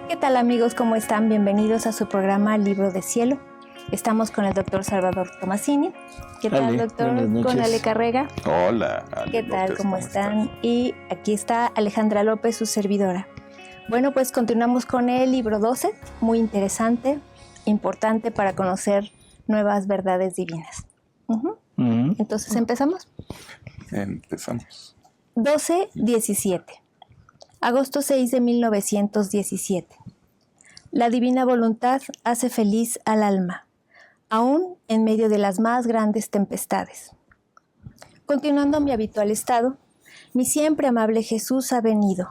¿Qué tal, amigos? ¿Cómo están? Bienvenidos a su programa Libro de Cielo. Estamos con el doctor Salvador Tomasini. ¿Qué tal, doctor? Buenas noches. Con Ale Carrega. Hola, Ale ¿Qué tal? López, ¿Cómo están? Y aquí está Alejandra López, su servidora. Bueno, pues continuamos con el libro 12, muy interesante, importante para conocer nuevas verdades divinas. Entonces, ¿empezamos? Empezamos. 12-17. Agosto 6 de 1917. La divina voluntad hace feliz al alma, aún en medio de las más grandes tempestades. Continuando mi habitual estado, mi siempre amable Jesús ha venido,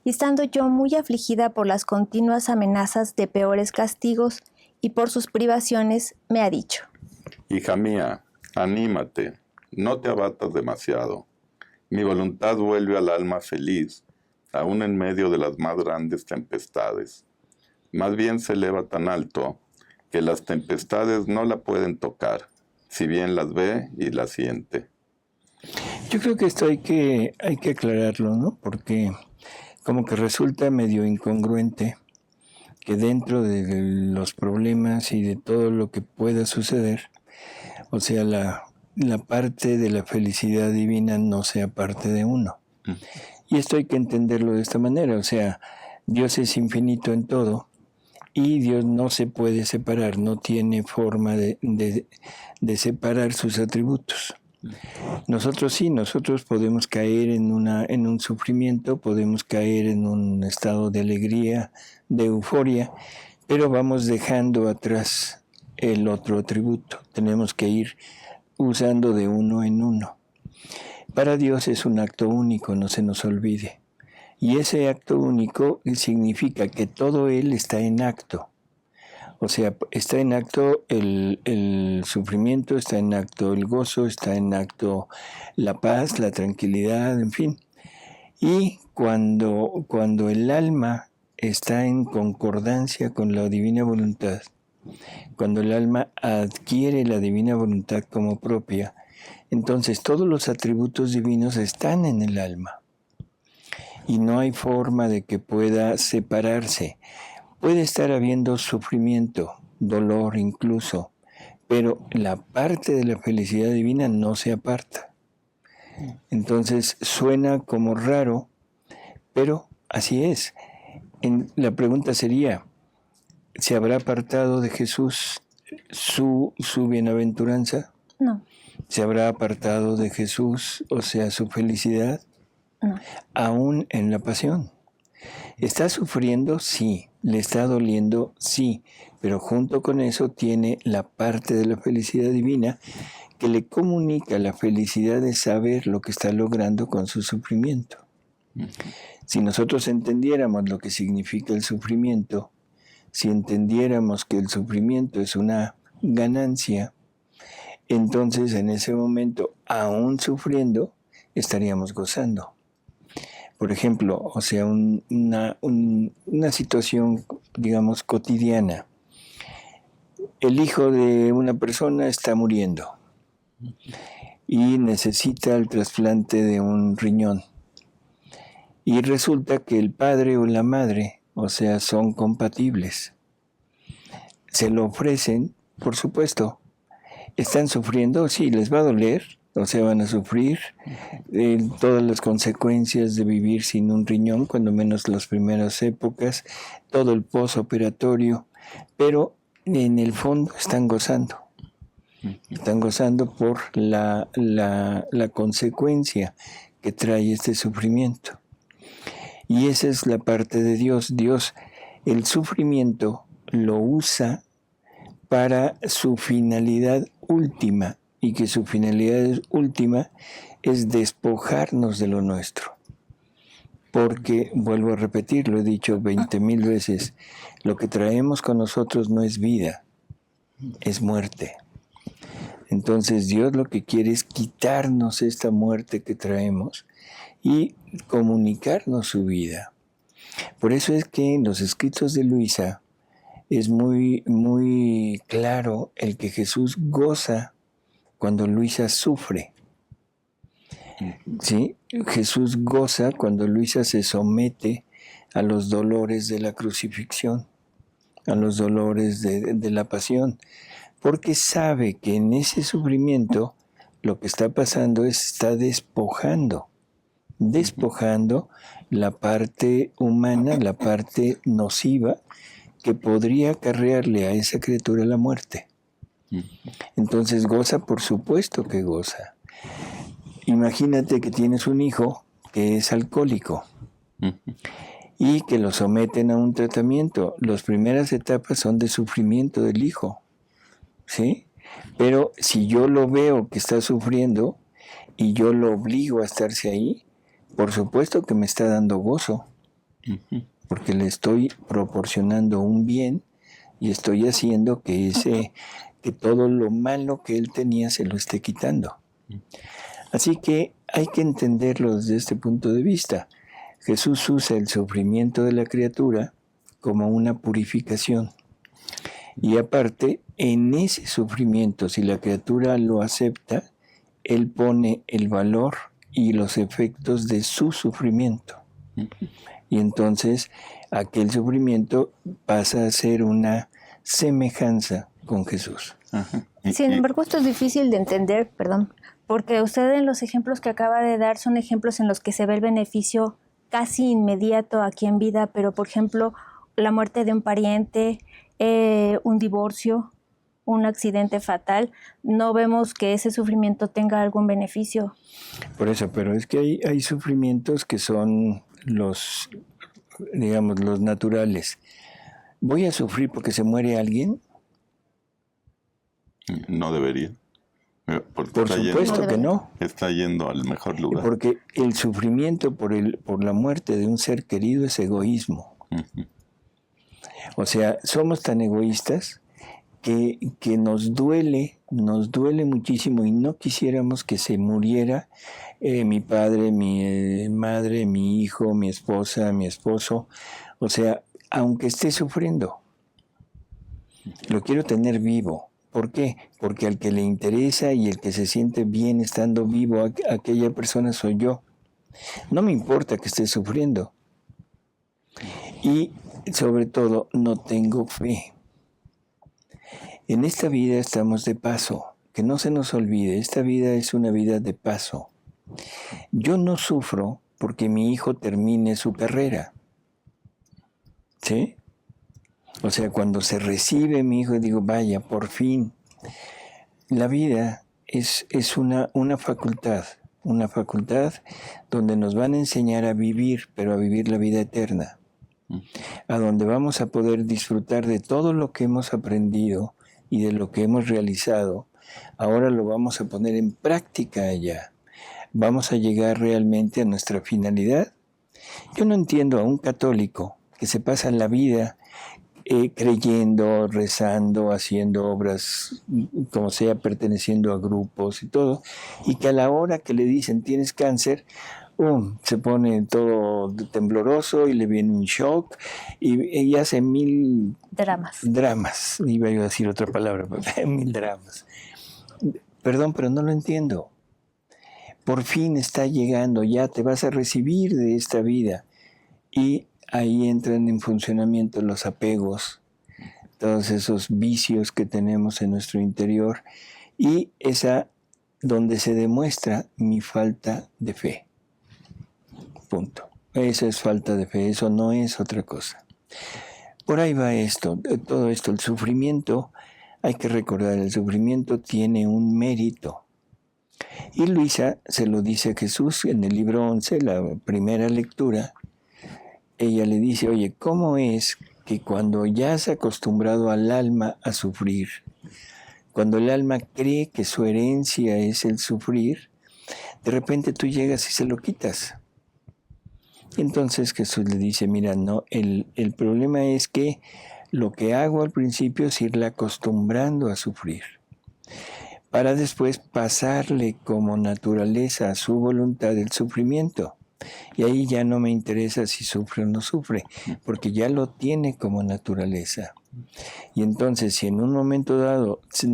y estando yo muy afligida por las continuas amenazas de peores castigos y por sus privaciones, me ha dicho: Hija mía, anímate, no te abatas demasiado. Mi voluntad vuelve al alma feliz, aún en medio de las más grandes tempestades. Más bien se eleva tan alto que las tempestades no la pueden tocar, si bien las ve y las siente. Yo creo que esto hay que aclararlo, ¿no? Porque como que resulta medio incongruente que dentro de los problemas y de todo lo que pueda suceder, o sea, la parte de la felicidad divina no sea parte de uno. Y esto hay que entenderlo de esta manera, o sea, Dios es infinito en todo y Dios no se puede separar, no tiene forma de separar sus atributos. Nosotros sí, nosotros podemos caer en un sufrimiento, podemos caer en un estado de alegría, de euforia, pero vamos dejando atrás el otro atributo. Tenemos que ir usando de uno en uno. Para Dios es un acto único, no se nos olvide. Y ese acto único significa que todo Él está en acto. O sea, está en acto el sufrimiento, está en acto el gozo, está en acto la paz, la tranquilidad, en fin. Y cuando el alma está en concordancia con la divina voluntad, cuando el alma adquiere la divina voluntad como propia, entonces todos los atributos divinos están en el alma. Y no hay forma de que pueda separarse. Puede estar habiendo sufrimiento, dolor incluso, pero la parte de la felicidad divina no se aparta. Entonces suena como raro, pero así es. La pregunta sería, ¿se habrá apartado de Jesús su bienaventuranza? No. ¿Se habrá apartado de Jesús, o sea, su felicidad? No. Aún en la pasión. ¿Está sufriendo? Sí. ¿Le está doliendo? Sí. Pero junto con eso tiene la parte de la felicidad divina que le comunica la felicidad de saber lo que está logrando con su sufrimiento. Si nosotros entendiéramos lo que significa el sufrimiento, si entendiéramos que el sufrimiento es una ganancia, entonces en ese momento, aún sufriendo, estaríamos gozando. Por ejemplo, o sea, una situación, digamos, cotidiana. El hijo de una persona está muriendo y necesita el trasplante de un riñón. Y resulta que el padre o la madre, o sea, son compatibles. Se lo ofrecen, por supuesto. ¿Están sufriendo? Sí, les va a doler. O sea, van a sufrir todas las consecuencias de vivir sin un riñón, cuando menos las primeras épocas, todo el postoperatorio, pero en el fondo están gozando. Están gozando por la consecuencia que trae este sufrimiento. Y esa es la parte de Dios. Dios, el sufrimiento lo usa para su finalidad última, y que su finalidad última es despojarnos de lo nuestro. Porque, vuelvo a repetir, lo he dicho 20,000 veces, lo que traemos con nosotros no es vida, es muerte. Entonces Dios lo que quiere es quitarnos esta muerte que traemos y comunicarnos su vida. Por eso es que en los escritos de Luisa es muy, muy claro el que Jesús goza cuando Luisa sufre. ¿Sí? Jesús goza cuando Luisa se somete a los dolores de la crucifixión, a los dolores de la pasión, porque sabe que en ese sufrimiento lo que está pasando está despojando la parte humana, la parte nociva que podría acarrearle a esa criatura la muerte. Entonces goza, por supuesto que goza. Imagínate que tienes un hijo que es alcohólico y que lo someten a un tratamiento. Las primeras etapas son de sufrimiento del hijo, ¿sí? Pero si yo lo veo que está sufriendo y yo lo obligo a estarse ahí, por supuesto que me está dando gozo, porque le estoy proporcionando un bien y estoy haciendo que todo lo malo que él tenía se lo esté quitando. Así que hay que entenderlo desde este punto de vista. Jesús usa el sufrimiento de la criatura como una purificación. Y aparte, en ese sufrimiento, si la criatura lo acepta, él pone el valor y los efectos de su sufrimiento. Y entonces aquel sufrimiento pasa a ser una semejanza con Jesús. Sin embargo, esto es difícil de entender, porque usted en los ejemplos que acaba de dar son ejemplos en los que se ve el beneficio casi inmediato aquí en vida, pero por ejemplo, la muerte de un pariente, un divorcio, un accidente fatal, no vemos que ese sufrimiento tenga algún beneficio. Por eso, pero es que hay sufrimientos que son los naturales. ¿Voy a sufrir porque se muere alguien? No debería. Por supuesto que no. Está yendo al mejor lugar. Porque el sufrimiento por la muerte de un ser querido es egoísmo. O sea, somos tan egoístas que nos duele muchísimo y no quisiéramos que se muriera mi padre, mi madre, mi hijo, mi esposa, mi esposo. O sea, aunque esté sufriendo, lo quiero tener vivo. ¿Por qué? Porque al que le interesa y el que se siente bien estando vivo, aquella persona soy yo. No me importa que esté sufriendo. Y sobre todo, no tengo fe. En esta vida estamos de paso. Que no se nos olvide, esta vida es una vida de paso. Yo no sufro porque mi hijo termine su carrera. ¿Sí? O sea, cuando se recibe mi hijo, digo, vaya, por fin. La vida es una facultad donde nos van a enseñar a vivir, pero a vivir la vida eterna. A donde vamos a poder disfrutar de todo lo que hemos aprendido y de lo que hemos realizado. Ahora lo vamos a poner en práctica allá. Vamos a llegar realmente a nuestra finalidad. Yo no entiendo a un católico que se pasa la vida creyendo, rezando, haciendo obras, como sea, perteneciendo a grupos y todo, y que a la hora que le dicen tienes cáncer, se pone todo tembloroso y le viene un shock y hace 1000 dramas. Iba yo a decir otra palabra, pero 1000 dramas. Perdón, pero no lo entiendo. Por fin está llegando, ya te vas a recibir de esta vida. Y ahí entran en funcionamiento los apegos, todos esos vicios que tenemos en nuestro interior y donde se demuestra mi falta de fe. Punto. Eso es falta de fe, eso no es otra cosa. Por ahí va todo esto, el sufrimiento, hay que recordar, el sufrimiento tiene un mérito. Y Luisa se lo dice a Jesús en el libro 11, la primera lectura. Ella le dice, oye, ¿cómo es que cuando ya has acostumbrado al alma a sufrir, cuando el alma cree que su herencia es el sufrir, de repente tú llegas y se lo quitas? Y entonces Jesús le dice, mira, no, el problema es que lo que hago al principio es irla acostumbrando a sufrir, para después pasarle como naturaleza a su voluntad el sufrimiento. Y ahí ya no me interesa si sufre o no sufre, porque ya lo tiene como naturaleza. Y entonces, si en un momento dado se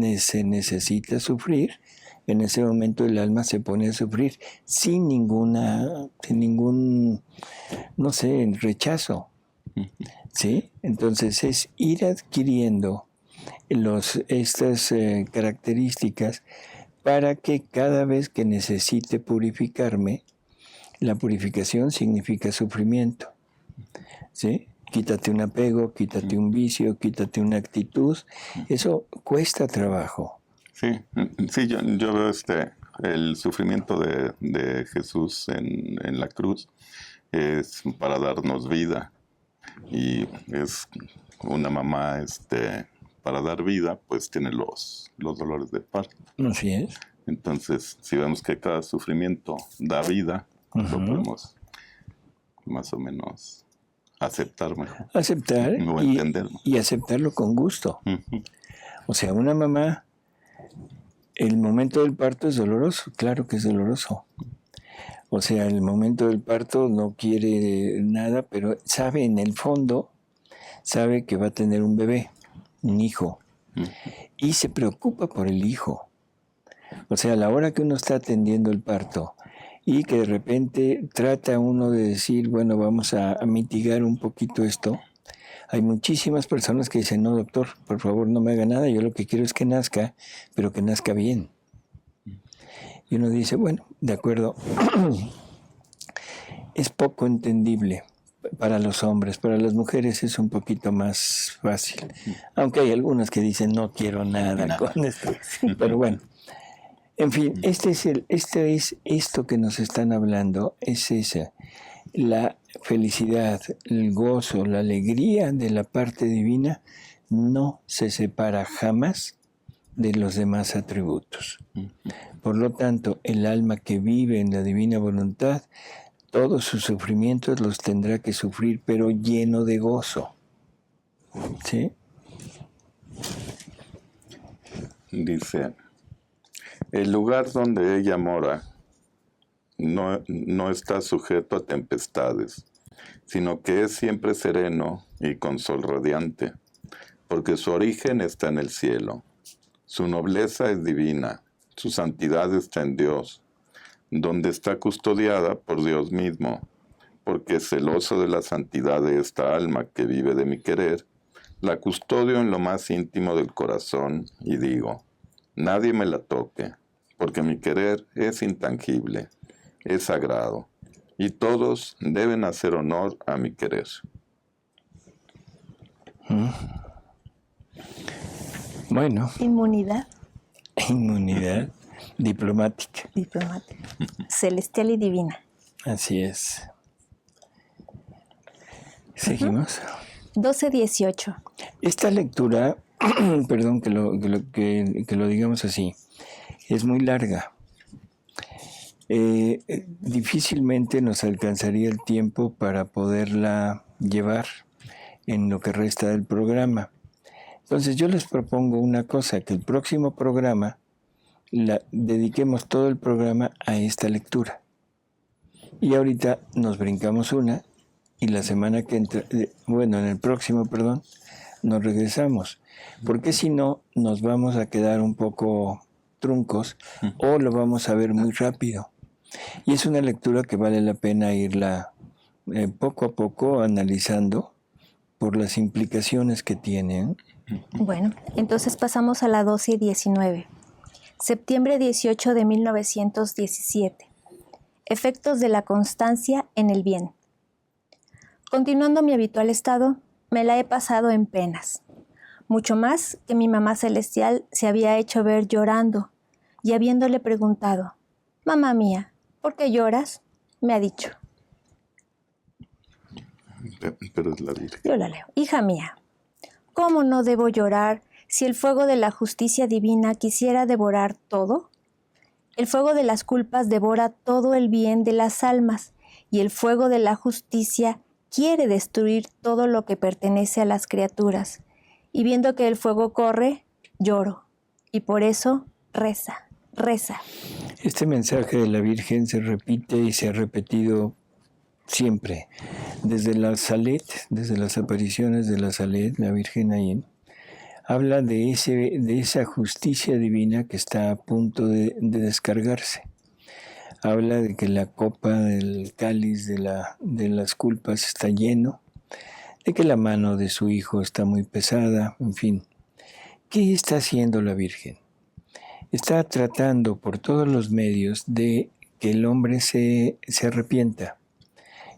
necesita sufrir, en ese momento el alma se pone a sufrir sin ningún, no sé, rechazo. ¿Sí? Entonces es ir adquiriendo estas características para que cada vez que necesite purificarme, la purificación significa sufrimiento. ¿Sí? Quítate un apego, quítate un vicio, quítate una actitud. Eso cuesta trabajo. Sí, yo veo el sufrimiento de Jesús en la cruz es para darnos vida, y es una mamá para dar vida, pues tiene los dolores de parto. Así es. Entonces, si vemos que cada sufrimiento da vida, lo podemos más o menos aceptar mejor. Aceptar o entenderlo. Y aceptarlo con gusto. O sea, una mamá, el momento del parto es doloroso, claro que es doloroso. O sea, el momento del parto no quiere nada, pero sabe en el fondo, sabe que va a tener un bebé, un hijo, y se preocupa por el hijo. O sea, a la hora que uno está atendiendo el parto y que de repente trata uno de decir, bueno, vamos a mitigar un poquito esto, hay muchísimas personas que dicen, no, doctor, por favor no me haga nada, yo lo que quiero es que nazca, pero que nazca bien. Y uno dice, bueno, de acuerdo, es poco entendible para los hombres, para las mujeres es un poquito más fácil. Aunque hay algunas que dicen, no quiero nada con esto. Pero bueno, en fin, esto que nos están hablando, es esa, la felicidad, el gozo, la alegría de la parte divina no se separa jamás de los demás atributos. Por lo tanto, el alma que vive en la divina voluntad, todos sus sufrimientos los tendrá que sufrir, pero lleno de gozo. ¿Sí? Dice, el lugar donde ella mora no está sujeto a tempestades, sino que es siempre sereno y con sol radiante, porque su origen está en el cielo. Su nobleza es divina, su santidad está en Dios, donde está custodiada por Dios mismo, porque celoso de la santidad de esta alma que vive de mi querer, la custodio en lo más íntimo del corazón y digo, nadie me la toque, porque mi querer es intangible, es sagrado, y todos deben hacer honor a mi querer. Bueno. Inmunidad. Inmunidad diplomática. Diplomática. Celestial y divina. Así es. Seguimos. 12:18. Esta lectura, perdón que lo digamos así, es muy larga. Difícilmente nos alcanzaría el tiempo para poderla llevar en lo que resta del programa. Entonces yo les propongo una cosa, que el próximo programa dediquemos todo el programa a esta lectura. Y ahorita nos brincamos una y la semana que entra, en el próximo, nos regresamos. Porque si no, nos vamos a quedar un poco truncos o lo vamos a ver muy rápido. Y es una lectura que vale la pena irla poco a poco analizando por las implicaciones que tienen. Bueno, entonces pasamos a la 12:19. Septiembre 18 de 1917. Efectos de la constancia en el bien. Continuando mi habitual estado, me la he pasado en penas. Mucho más que mi mamá celestial se había hecho ver llorando, y habiéndole preguntado, «Mamá mía, ¿por qué lloras?», me ha dicho. Pero es la Virgen. Yo la leo. «Hija mía, ¿cómo no debo llorar si el fuego de la justicia divina quisiera devorar todo? El fuego de las culpas devora todo el bien de las almas, y el fuego de la justicia quiere destruir todo lo que pertenece a las criaturas. Y viendo que el fuego corre, lloro, y por eso reza, reza». Este mensaje de la Virgen se repite y se ha repetido siempre. Desde la Salet, desde las apariciones de la Salet, la Virgen ahí, habla de esa justicia divina que está a punto de descargarse. Habla de que la copa del cáliz de las culpas está lleno, de que la mano de su hijo está muy pesada, en fin. ¿Qué está haciendo la Virgen? Está tratando por todos los medios de que el hombre se arrepienta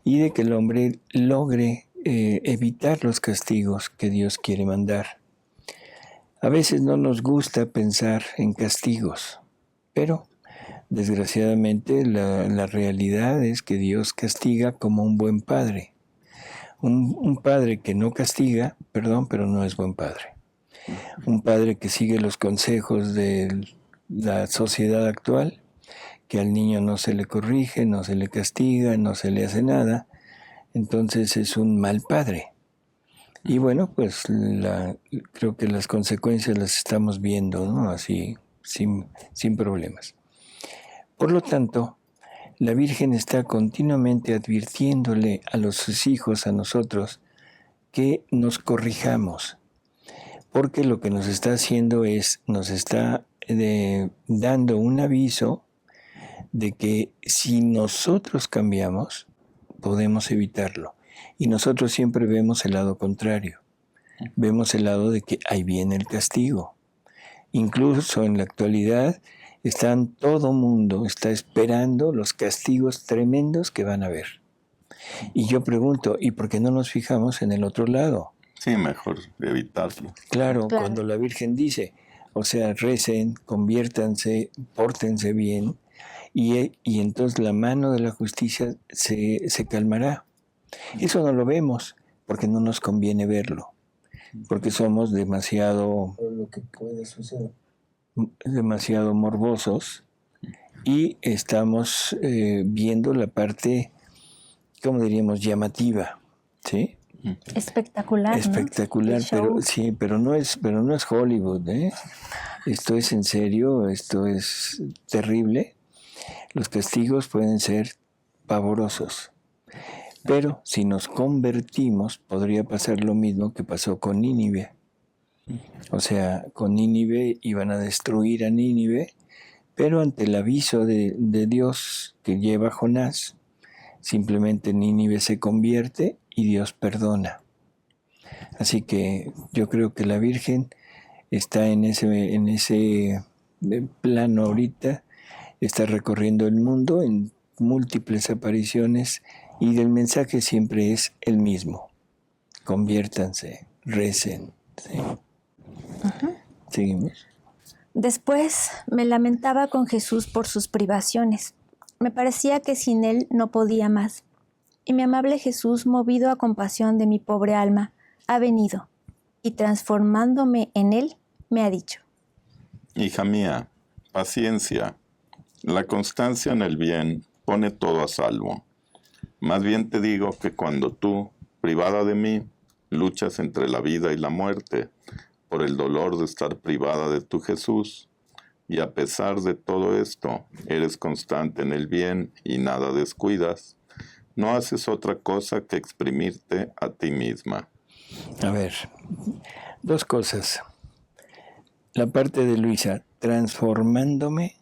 y de que el hombre logre evitar los castigos que Dios quiere mandar. A veces no nos gusta pensar en castigos, pero desgraciadamente la realidad es que Dios castiga como un buen padre. Un padre que no castiga, perdón, pero no es buen padre. Un padre que sigue los consejos de la sociedad actual, que al niño no se le corrige, no se le castiga, no se le hace nada, entonces es un mal padre. Y bueno, pues creo que las consecuencias las estamos viendo, ¿no? Así, sin problemas. Por lo tanto, la Virgen está continuamente advirtiéndole a sus hijos, a nosotros, que nos corrijamos, porque lo que nos está haciendo nos está dando un aviso de que si nosotros cambiamos, podemos evitarlo. Y nosotros siempre vemos el lado contrario. Vemos el lado de que ahí viene el castigo. Incluso en la actualidad todo mundo está esperando los castigos tremendos que van a haber. Y yo pregunto, ¿y por qué no nos fijamos en el otro lado? Sí, mejor evitarlo. Claro, cuando la Virgen dice, o sea, recen, conviértanse, pórtense bien, y entonces la mano de la justicia se calmará. Eso no lo vemos porque no nos conviene verlo, porque somos demasiado, lo que puede suceder, demasiado morbosos y estamos viendo la parte, ¿cómo diríamos?, llamativa, ¿sí? Espectacular, espectacular, ¿no? pero no es Hollywood, ¿eh? Esto es en serio, esto es terrible. Los castigos pueden ser pavorosos. Pero si nos convertimos, podría pasar lo mismo que pasó con Nínive. O sea, con Nínive iban a destruir a Nínive, pero ante el aviso de Dios que lleva a Jonás, simplemente Nínive se convierte y Dios perdona. Así que yo creo que la Virgen está en ese plano ahorita, está recorriendo el mundo en múltiples apariciones y el mensaje siempre es el mismo. Conviértanse, recen. ¿Sí? Uh-huh. ¿Seguimos? Después me lamentaba con Jesús por sus privaciones. Me parecía que sin él no podía más. Y mi amable Jesús, movido a compasión de mi pobre alma, ha venido y transformándome en él, me ha dicho: Hija mía, paciencia. La constancia en el bien pone todo a salvo. Más bien te digo que cuando tú, privada de mí, luchas entre la vida y la muerte, por el dolor de estar privada de tu Jesús, y a pesar de todo esto, eres constante en el bien y nada descuidas, no haces otra cosa que exprimirte a ti misma. A ver, dos cosas. La parte de Luisa, transformándome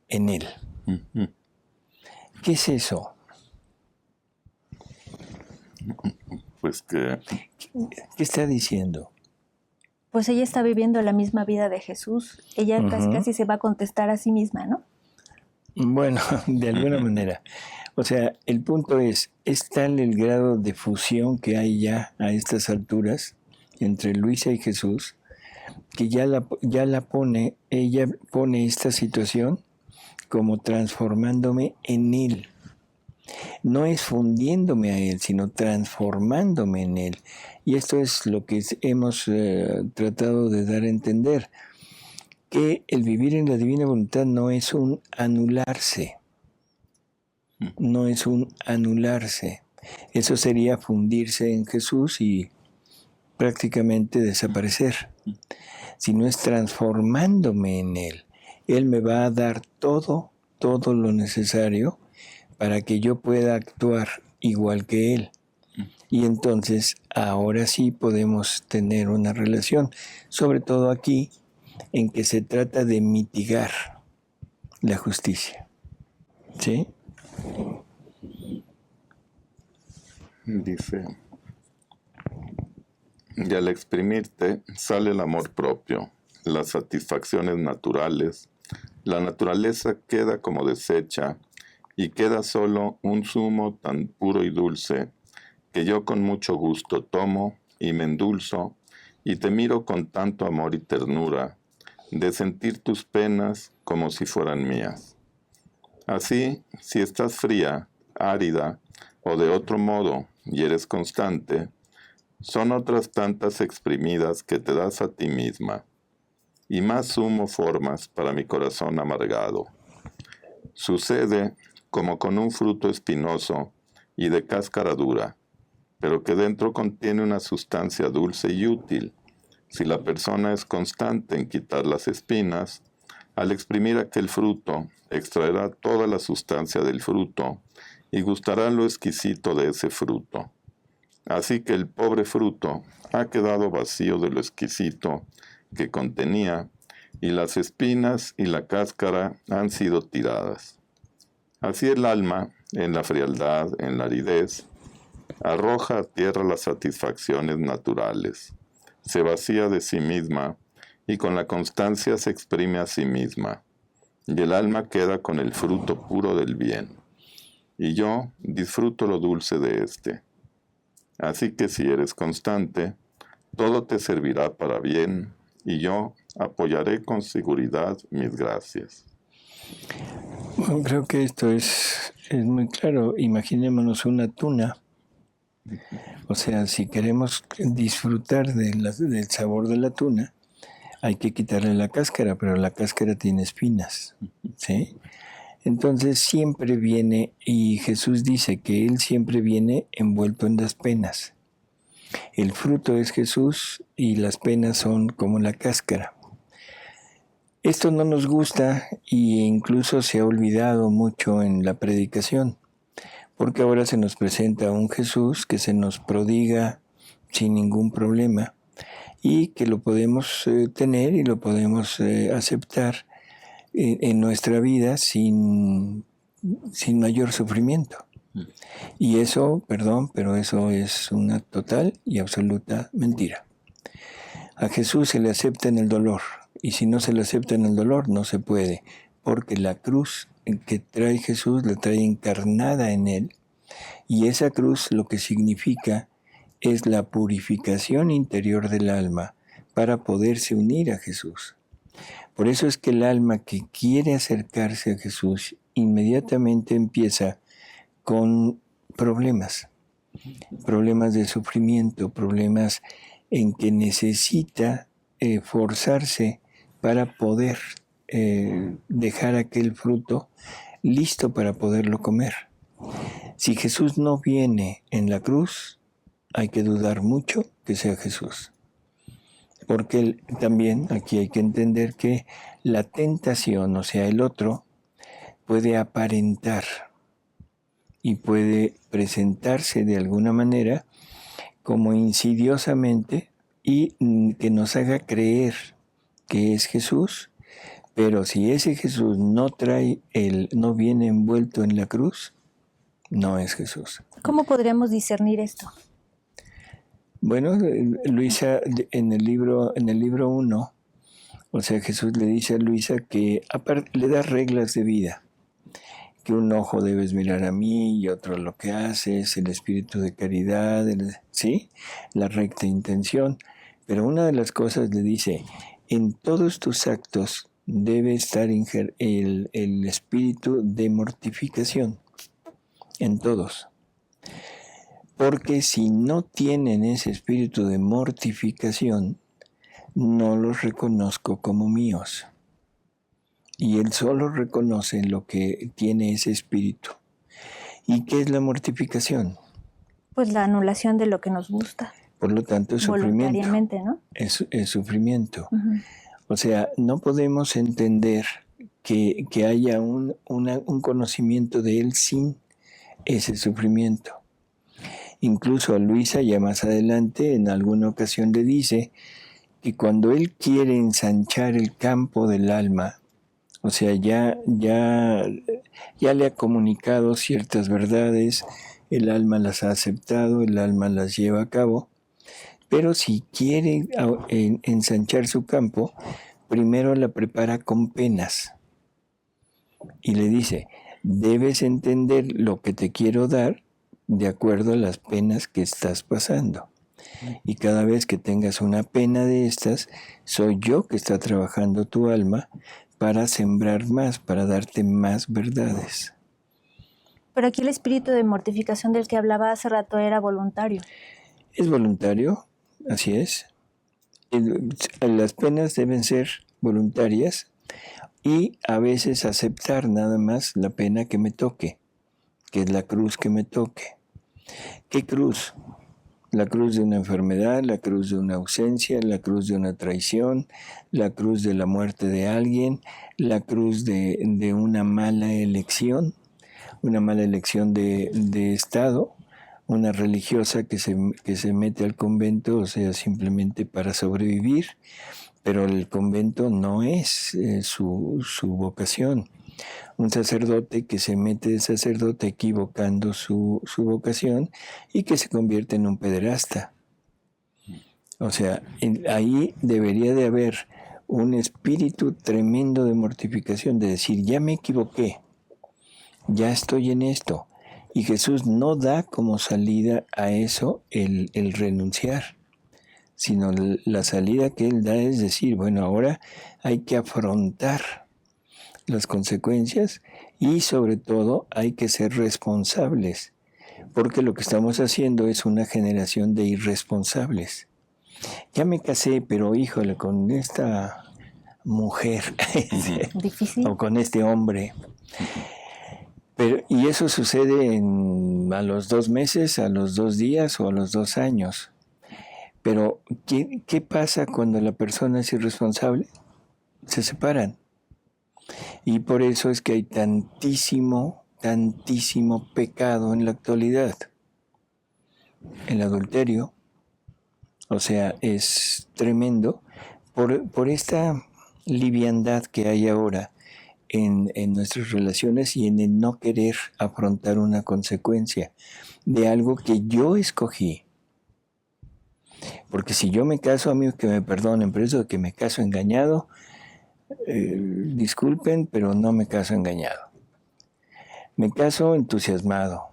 en él. Uh-huh. ¿Qué es eso? Pues que... ¿Qué está diciendo? Pues ella está viviendo la misma vida de Jesús. Ella casi se va a contestar a sí misma, ¿no? Bueno, de alguna manera. O sea, el punto es tal el grado de fusión que hay ya a estas alturas entre Luisa y Jesús, que ella pone esta situación como transformándome en él. No es fundiéndome a él, sino transformándome en él. Y esto es lo que hemos tratado de dar a entender, que el vivir en la divina voluntad no es un anularse. No es un anularse. Eso sería fundirse en Jesús y prácticamente desaparecer. Sino es transformándome en él. Él me va a dar todo lo necesario para que yo pueda actuar igual que él. Y entonces ahora sí podemos tener una relación, sobre todo aquí, en que se trata de mitigar la justicia. ¿Sí? Dice, y al exprimirte sale el amor propio, las satisfacciones naturales, la naturaleza queda como deshecha y queda solo un zumo tan puro y dulce que yo con mucho gusto tomo y me endulzo y te miro con tanto amor y ternura de sentir tus penas como si fueran mías. Así, si estás fría, árida o de otro modo y eres constante, son otras tantas exprimidas que te das a ti misma, y más zumo formas para mi corazón amargado. Sucede como con un fruto espinoso y de cáscara dura, pero que dentro contiene una sustancia dulce y útil. Si la persona es constante en quitar las espinas, al exprimir aquel fruto, extraerá toda la sustancia del fruto y gustará lo exquisito de ese fruto. Así que el pobre fruto ha quedado vacío de lo exquisito que contenía, y las espinas y la cáscara han sido tiradas. Así el alma, en la frialdad, en la aridez, arroja a tierra las satisfacciones naturales, se vacía de sí misma y con la constancia se exprime a sí misma, y el alma queda con el fruto puro del bien, y yo disfruto lo dulce de éste. Así que si eres constante, todo te servirá para bien, y yo apoyaré con seguridad mis gracias. Bueno, creo que esto es muy claro. Imaginémonos una tuna. O sea, si queremos disfrutar del sabor de la tuna, hay que quitarle la cáscara, pero la cáscara tiene espinas, ¿sí? Entonces siempre viene, y Jesús dice que Él siempre viene envuelto en las penas. El fruto es Jesús y las penas son como la cáscara. Esto no nos gusta e incluso se ha olvidado mucho en la predicación, porque ahora se nos presenta un Jesús que se nos prodiga sin ningún problema y que lo podemos tener y lo podemos aceptar en nuestra vida sin mayor sufrimiento. Y eso, perdón, pero eso es una total y absoluta mentira. A Jesús se le acepta en el dolor, y si no se le acepta en el dolor, no se puede, porque la cruz que trae Jesús la trae encarnada en él, y esa cruz lo que significa es la purificación interior del alma para poderse unir a Jesús. Por eso es que el alma que quiere acercarse a Jesús inmediatamente empieza con problemas de sufrimiento, problemas en que necesita forzarse para poder dejar aquel fruto listo para poderlo comer. Si Jesús no viene en la cruz, hay que dudar mucho que sea Jesús. Porque también aquí hay que entender que la tentación, o sea, el otro, puede aparentar y puede presentarse de alguna manera como insidiosamente y que nos haga creer que es Jesús, pero si ese Jesús no viene envuelto en la cruz, no es Jesús. ¿Cómo podríamos discernir esto? Bueno, Luisa, en el libro 1, o sea, Jesús le dice a Luisa que le da reglas de vida, que un ojo debes mirar a mí y otro lo que haces, el espíritu de caridad, ¿sí? La recta intención. Pero una de las cosas le dice, en todos tus actos debe estar el espíritu de mortificación, en todos. Porque si no tienen ese espíritu de mortificación, no los reconozco como míos. Y Él solo reconoce lo que tiene ese espíritu. ¿Y qué es la mortificación? Pues la anulación de lo que nos gusta. Por lo tanto, es sufrimiento. Voluntariamente, ¿no? Es sufrimiento. Uh-huh. O sea, no podemos entender que haya un conocimiento de Él sin ese sufrimiento. Incluso a Luisa ya más adelante en alguna ocasión le dice que cuando él quiere ensanchar el campo del alma, o sea, ya le ha comunicado ciertas verdades, el alma las ha aceptado, el alma las lleva a cabo, pero si quiere ensanchar su campo, primero la prepara con penas y le dice, debes entender lo que te quiero dar de acuerdo a las penas que estás pasando. Y cada vez que tengas una pena de estas, soy yo que está trabajando tu alma para sembrar más, para darte más verdades. Pero aquí el espíritu de mortificación del que hablaba hace rato era voluntario. Es voluntario, así es. Las penas deben ser voluntarias y a veces aceptar nada más la pena que me toque, que es la cruz que me toque. ¿Qué cruz? La cruz de una enfermedad, la cruz de una ausencia, la cruz de una traición, la cruz de la muerte de alguien, la cruz de una mala elección de estado, una religiosa que se mete al convento, o sea, simplemente para sobrevivir, pero el convento no es su vocación. Un sacerdote que se mete de sacerdote equivocando su vocación y que se convierte en un pederasta. O sea, ahí debería de haber un espíritu tremendo de mortificación, de decir, ya me equivoqué, ya estoy en esto. Y Jesús no da como salida a eso el renunciar, sino la salida que Él da es decir, bueno, ahora hay que afrontar las consecuencias y sobre todo hay que ser responsables, porque lo que estamos haciendo es una generación de irresponsables. Ya me casé, pero híjole, con esta mujer Difícil. o con este hombre. Y eso sucede a los 2 meses, a los 2 días o a los 2 años. Pero, ¿qué pasa cuando la persona es irresponsable? Se separan. Y por eso es que hay tantísimo pecado en la actualidad. El adulterio, o sea, es tremendo por esta liviandad que hay ahora en nuestras relaciones y en el no querer afrontar una consecuencia de algo que yo escogí. Porque si yo me caso, a mí que me perdonen, pero eso de que me caso engañado, disculpen, pero no me caso engañado. Me caso entusiasmado,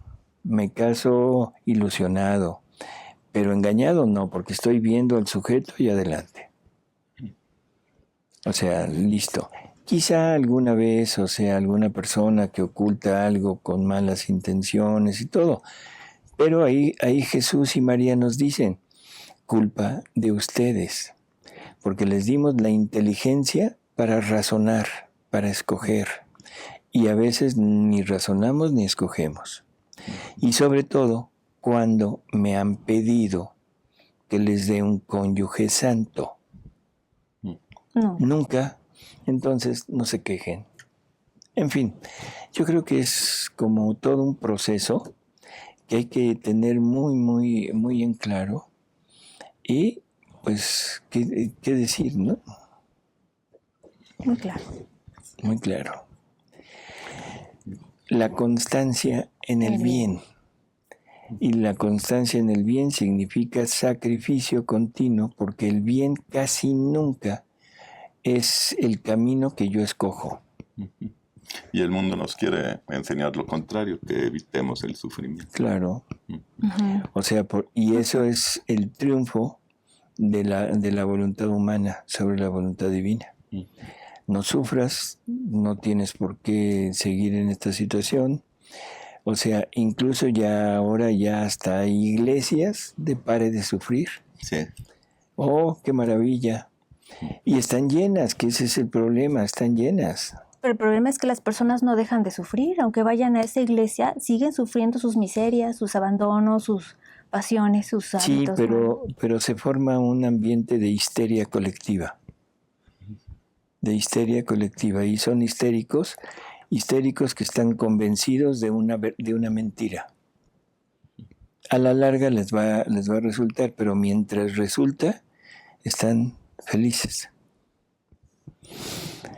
me caso ilusionado, pero engañado no, porque estoy viendo al sujeto y adelante. O sea, listo. Quizá alguna vez, o sea, alguna persona que oculta algo con malas intenciones y todo, pero ahí Jesús y María nos dicen, culpa de ustedes, porque les dimos la inteligencia para razonar, para escoger, y a veces ni razonamos ni escogemos. Y sobre todo, cuando me han pedido que les dé un cónyuge santo. No. Nunca, entonces no se quejen. En fin, yo creo que es como todo un proceso que hay que tener muy en claro. Y, pues, ¿qué decir, no? Muy claro. Muy claro. La constancia en el bien. Y la constancia en el bien significa sacrificio continuo, porque el bien casi nunca es el camino que yo escojo. Y el mundo nos quiere enseñar lo contrario, que evitemos el sufrimiento. Claro. O sea, y eso es el triunfo de la voluntad humana sobre la voluntad divina. No sufras, no tienes por qué seguir en esta situación. O sea, incluso ya ahora ya hasta hay iglesias de pare de sufrir. Sí. Oh, qué maravilla. Y están llenas, que ese es el problema, están llenas. Pero el problema es que las personas no dejan de sufrir, aunque vayan a esa iglesia, siguen sufriendo sus miserias, sus abandonos, sus pasiones, sus hábitos. Sí, pero se forma un ambiente de histeria colectiva. De histeria colectiva. Y son histéricos que están convencidos de una mentira. a la larga les va a resultar, pero mientras resulta, están felices.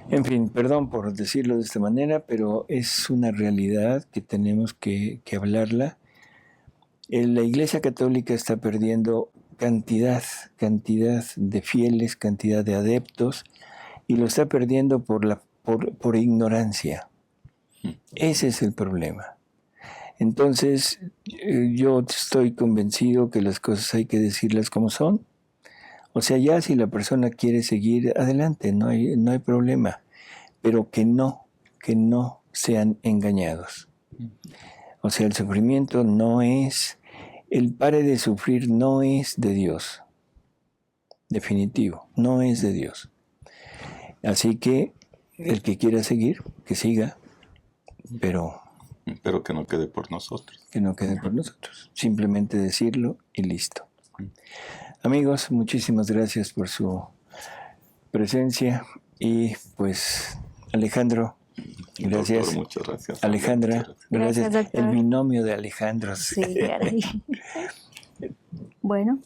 En fin, perdón por decirlo de esta manera, pero es una realidad que tenemos que hablarla. La Iglesia Católica está perdiendo cantidad de fieles, cantidad de adeptos, y lo está perdiendo por ignorancia. Ese es el problema. Entonces, yo estoy convencido que las cosas hay que decirlas como son. O sea, ya si la persona quiere seguir adelante, no hay problema, pero que no sean engañados. O sea, el sufrimiento no es, el pare de sufrir no es de Dios. Definitivo, no es de Dios. Así que el que quiera seguir, que siga, pero que no quede por nosotros. Que no quede por nosotros. Simplemente decirlo y listo. Amigos, muchísimas gracias por su presencia. Y pues, Alejandro, gracias. Doctor, muchas gracias. Alejandra, Muchas Gracias, doctor. El binomio de Alejandros. Sí, claro. Bueno,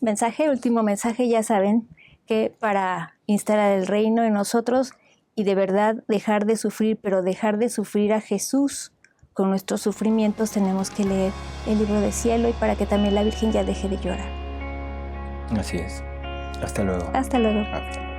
último mensaje, ya saben que para instalar el reino en nosotros y de verdad dejar de sufrir, pero dejar de sufrir a Jesús con nuestros sufrimientos, tenemos que leer el libro del cielo y para que también la Virgen ya deje de llorar. Así es. Hasta luego. Hasta luego. Hasta luego.